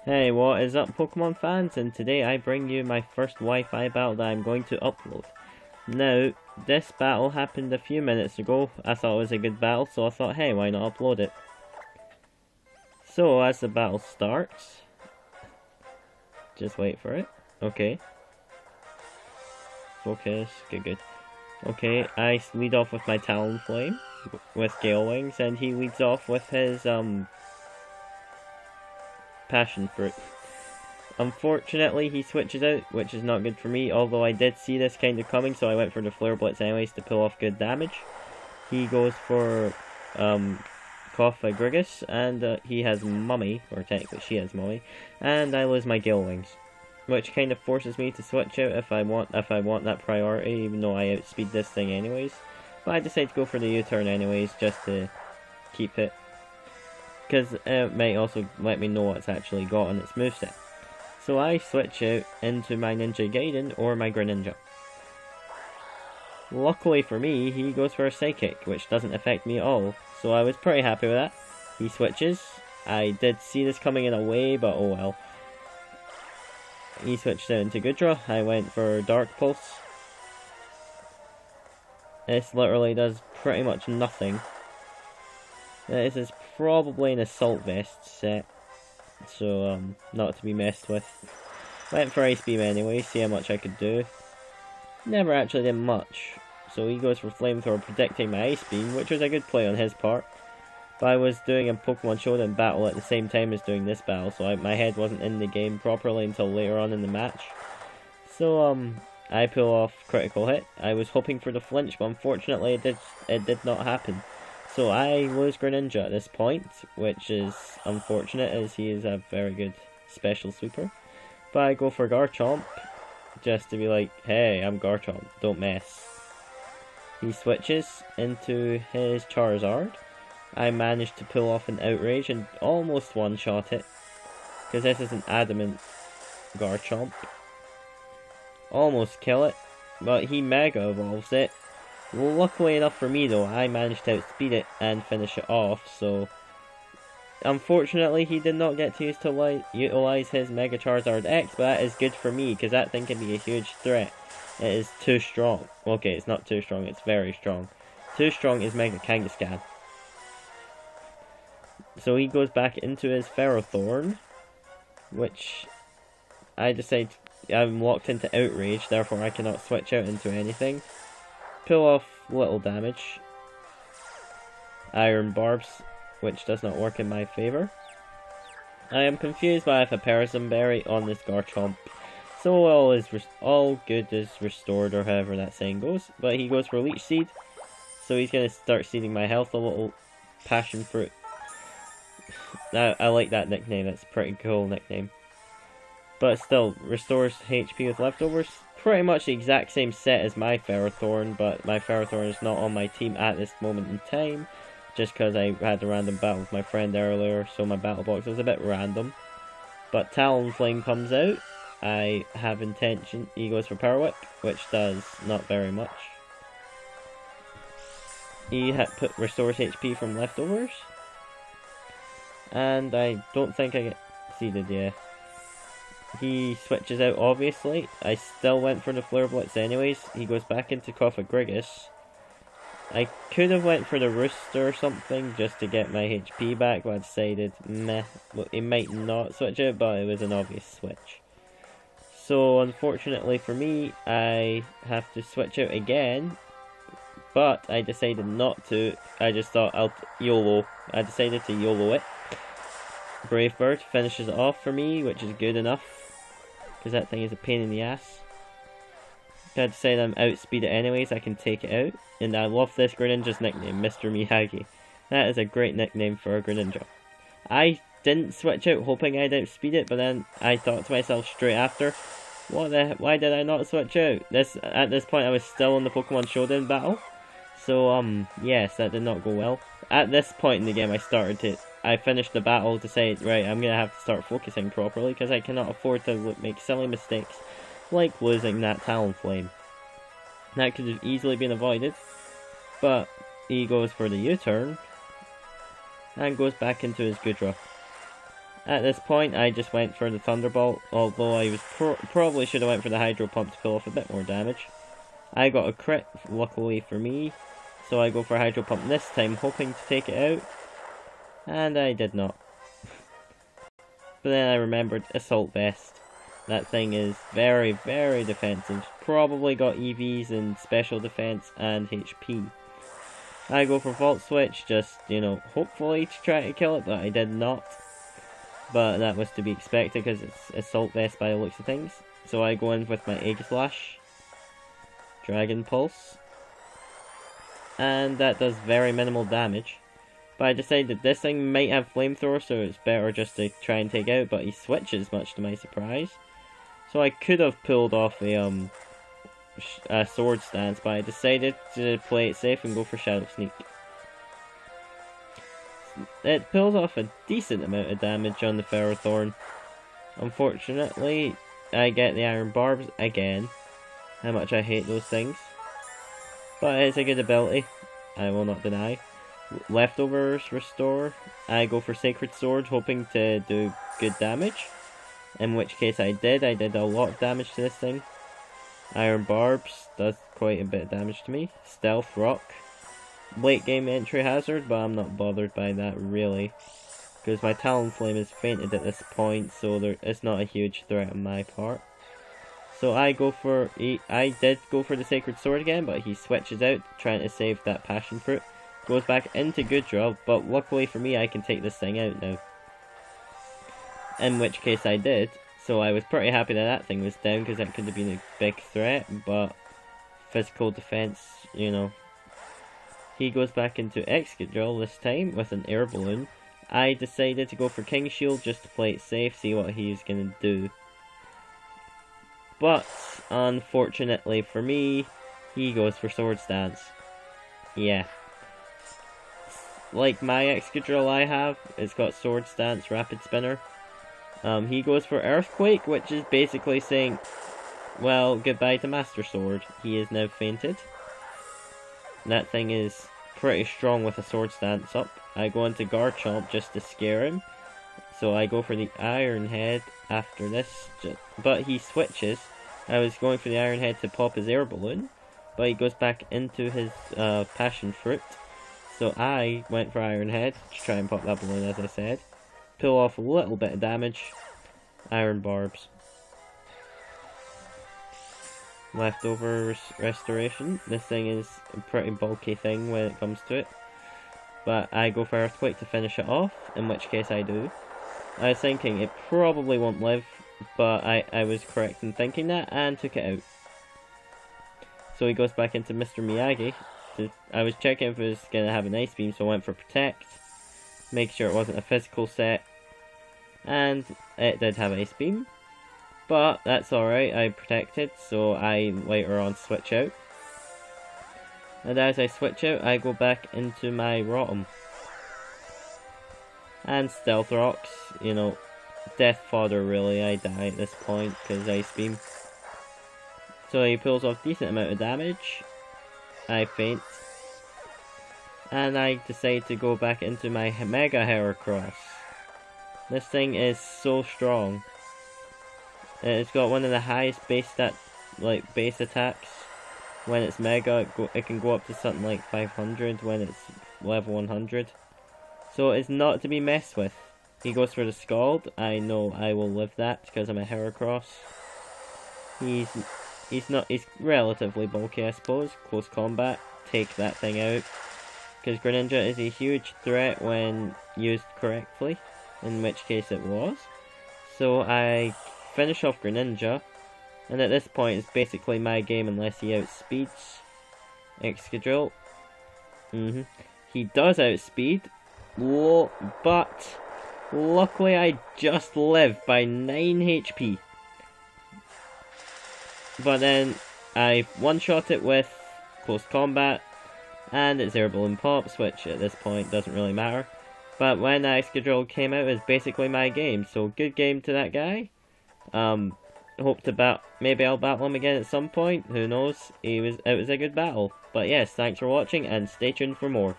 Hey, what is up, Pokemon fans? And today I bring you my first Wi-Fi battle that I'm going to upload. Now, this battle happened a few minutes ago. I thought it was a good battle, so I thought, hey, why not upload it? So, as the battle starts, just wait for it. Okay. Focus. Good. Okay, I lead off with my Talonflame with Gale Wings, and he leads off with his, Passion Fruit. Unfortunately, he switches out, which is not good for me, although I did see this kind of coming, so I went for the Flare Blitz anyways to pull off good damage. He goes for Grigus, and he has Mummy, or technically she has Mummy, and I lose my Gale Wings, which kind of forces me to switch out if I want that priority, even though I outspeed this thing anyways. But I decide to go for the U-turn anyways, just to keep it, because it might also let me know what's actually got on its moveset. So I switch out into my Ninja Gaiden or my Greninja. Luckily for me, he goes for a Psychic, which doesn't affect me at all. So I was pretty happy with that. He switches. I did see this coming in a way, but oh well. He switched out into Goodra. I went for Dark Pulse. This literally does pretty much nothing. This is probably an Assault Vest set, so not to be messed with. Went for Ice Beam anyway, see how much I could do. Never actually did much, so he goes for Flamethrower, predicting my Ice Beam, which was a good play on his part. But I was doing a Pokemon Showdown battle at the same time as doing this battle, so my head wasn't in the game properly until later on in the match. So I pull off critical hit. I was hoping for the flinch, but unfortunately it did not happen. So I lose Greninja at this point, which is unfortunate as he is a very good special sweeper. But I go for Garchomp, just to be like, hey, I'm Garchomp, don't mess. He switches into his Charizard. I managed to pull off an Outrage and almost one-shot it, because this is an adamant Garchomp. Almost kill it, but he Mega Evolves it. Luckily enough for me though, I managed to outspeed it and finish it off, so unfortunately he did not get to utilize his Mega Charizard X, but that is good for me, because that thing can be a huge threat. It is too strong. Okay, it's not too strong, it's very strong. Too strong is Mega Kangaskhan. So he goes back into his Ferrothorn, which I decide I'm locked into Outrage, therefore I cannot switch out into anything. Pull off little damage. Iron Barbs, which does not work in my favour. I am confused by if a Parasm Berry on this Garchomp. So all good is restored, or however that saying goes. But he goes for Leech Seed, so he's going to start seeding my health a little. Passion Fruit. I like that nickname, it's a pretty cool nickname. But still, restores HP with leftovers. Pretty much the exact same set as my Ferrothorn, but my Ferrothorn is not on my team at this moment in time, just because I had a random battle with my friend earlier, so my battle box was a bit random. But Talonflame comes out. I have intention. He goes for Power Whip, which does not very much. He restores HP from leftovers. And I don't think I get seeded, yeah. He switches out, obviously. I still went for the Flare Blitz anyways. He goes back into Grigus. I could have went for the Rooster or something just to get my HP back, but I decided, meh. Well, he might not switch out, but it was an obvious switch. So, unfortunately for me, I have to switch out again. But I decided not to. I just thought I'll YOLO. I decided to YOLO it. Brave Bird finishes it off for me, which is good enough, because that thing is a pain in the ass. I decided I'm outspeed it anyways, I can take it out. And I love this Greninja's nickname, Mr. Miyagi. That is a great nickname for a Greninja. I didn't switch out hoping I'd outspeed it, but then I thought to myself straight after, why did I not switch out? At this point I was still in the Pokemon Showdown battle. So yes, that did not go well. At this point in the game I finished the battle to say, right, I'm going to have to start focusing properly, because I cannot afford to make silly mistakes like losing that Talonflame. That could have easily been avoided, but he goes for the U-turn and goes back into his Goodra. At this point, I just went for the Thunderbolt, although I was probably should have went for the Hydro Pump to pull off a bit more damage. I got a crit, luckily for me, so I go for Hydro Pump this time, hoping to take it out, and I did not. But then I remembered Assault Vest. That thing is very, very defensive. Probably got EVs in special defense and HP. I go for Volt Switch, just, hopefully to try to kill it, but I did not. But that was to be expected because it's Assault Vest by the looks of things. So I go in with my Egg Slash, Dragon Pulse, and that does very minimal damage. But I decided this thing might have Flamethrower, so it's better just to try and take out, but he switches, much to my surprise. So I could have pulled off a Sword Stance, but I decided to play it safe and go for Shadow Sneak. It pulls off a decent amount of damage on the Ferrothorn. Unfortunately, I get the Iron Barbs again. How much I hate those things. But it's a good ability, I will not deny. Leftovers Restore. I go for Sacred Sword, hoping to do good damage. In which case I did a lot of damage to this thing. Iron Barbs does quite a bit of damage to me. Stealth Rock. Late game entry hazard, but I'm not bothered by that really. Because my Talonflame is fainted at this point, so it's not a huge threat on my part. So I did go for the Sacred Sword again, but he switches out, trying to save that Passion Fruit. Goes back into Good Draw, but luckily for me I can take this thing out now. In which case I did, so I was pretty happy that thing was down, because that could have been a big threat, but physical defense, He goes back into Excadrill this time with an Air Balloon. I decided to go for King Shield just to play it safe, see what he's going to do. But, unfortunately for me, he goes for Sword Stance. Yeah. Like my Excadrill I have, it's got Sword Stance, Rapid Spinner. He goes for Earthquake, which is basically saying, well, goodbye to Master Sword. He is now fainted. That thing is pretty strong with a Sword Stance up. I go into Garchomp just to scare him. So I go for the Iron Head after this. But he switches. I was going for the Iron Head to pop his Air Balloon. But he goes back into his Passion Fruit. So I went for Iron Head to try and pop that balloon, as I said. Pull off a little bit of damage. Iron Barbs. Leftover Restoration. This thing is a pretty bulky thing when it comes to it. But I go for Earthquake to finish it off, in which case I do. I was thinking it probably won't live, but I was correct in thinking that, and took it out. So he goes back into Mr. Miyagi. I was checking if it was going to have an Ice Beam, so I went for Protect. Make sure it wasn't a physical set. And it did have Ice Beam. But that's alright, I protected, so I later on switch out. And as I switch out, I go back into my Rotom. And Stealth Rocks, death fodder really, I die at this point, because Ice Beam. So he pulls off decent amount of damage. I faint. And I decide to go back into my Mega Heracross. This thing is so strong. It's got one of the highest base attacks. When it's Mega, it can go up to something like 500 when it's level 100. So it's not to be messed with. He goes for the Scald. I know I will live that because I'm a Heracross. He's relatively bulky, I suppose. Close combat, take that thing out. Because Greninja is a huge threat when used correctly, in which case it was. So I finish off Greninja, and at this point it's basically my game unless he outspeeds Excadrill. He does outspeed, but luckily I just live by 9 HP. But then I one-shot it with Close Combat, and its Air Balloon pops, which at this point doesn't really matter. But when Excadrill came out, it was basically my game, so good game to that guy. Hope to maybe I'll battle him again at some point, who knows. It was a good battle. But yes, thanks for watching, and stay tuned for more.